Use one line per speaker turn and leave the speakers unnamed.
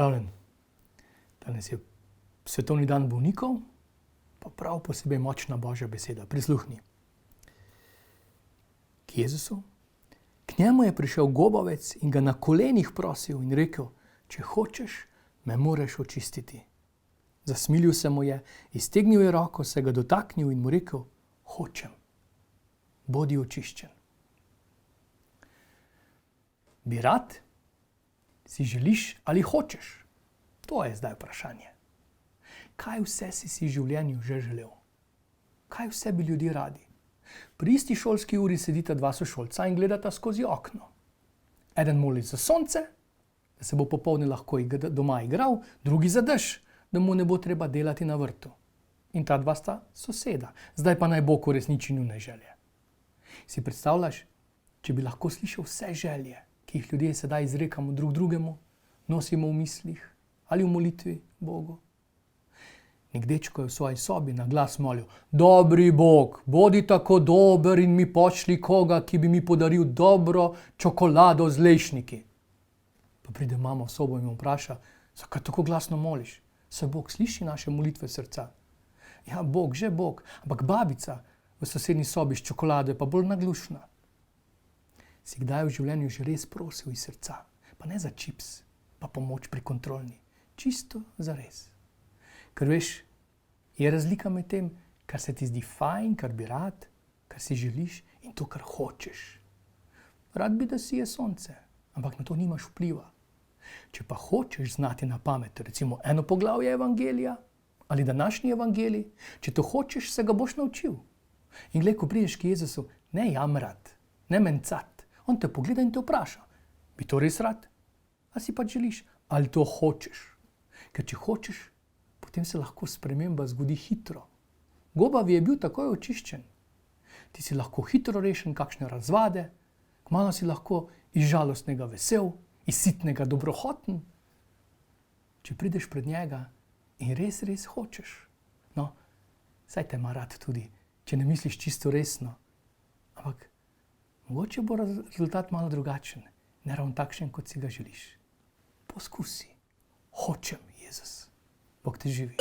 Pozdravljen. Danes je svetovni dan bolnikov, pa prav posebej močna Božja beseda. Prisluhni. K Jezusu. K njemu je prišel gobavec in ga na kolenih prosil in rekel: če hočeš, me moreš očistiti. Zasmilil se mu je, iztegnil je roko, se ga dotaknil in mu rekel: hočem, bodi očiščen. Bi rad? Si želiš ali hočeš? To je zdaj vprašanje. Kaj vse si v življenju že želel? Kaj vse bi ljudje radi? Pri isti šolski uri sedita dva sošolca in gledata skozi okno. Eden moli za sonce, da se bo popoldne lahko doma igral, drugi za dež, da mu ne bo treba delati na vrtu. In ta dva sta soseda. Zdaj pa naj Bog uresniči njune želje. Si predstavljaš, če bi lahko slišal vse želje, ki jih ljudje sedaj izrekamo drug drugemu, nosimo v mislih ali v molitvi Bogu? Nek dečko je v svoji sobi na glas molil: dobri Bog, bodi tako dober in mi pošlji koga, ki bi mi podaril dobro čokolado z lešniki. Pa pride mama v sobo in mu vpraša: zakaj tako glasno moliš? Saj Bog sliši naše molitve srca. Ja, Bog, že Bog, ampak babica v sosednji sobi s čokolado je pa bolj naglušna. Si kdaj v življenju že res prosil iz srca? Pa ne za čips, pa pomoč pri kontrolni. Čisto za res. Ker veš, je razlika med tem, kar se ti zdi fajn, kar bi rad, kar si želiš, in to, kar hočeš. Rad bi, da sije sonce, ampak na to nimaš vpliva. Če pa hočeš znati na pamet, recimo eno poglavje evangelija ali današnji evangelij, če to hočeš, se ga boš naučil. In glej, ko prideš k Jezusu, ne jamrat, ne mencat. On te pogleda in te vpraša: bi to res rad? A si pač želiš? Ali to hočeš? Ker če hočeš, potem se lahko sprememba zgodi hitro. Gobavi je bil takoj očiščen. Ti si lahko hitro rešen kakšne razvade, kmalu si lahko iz žalostnega vesel, iz sitnega dobrohoten. Če prideš pred njega in res hočeš, no, saj te ima rad tudi, če ne misliš čisto resno. Ampak mogoče bo rezultat malo drugačen, ne ravno takšen, kot si ga želiš. Poskusi. Hočem, Jezus. Bog te živi.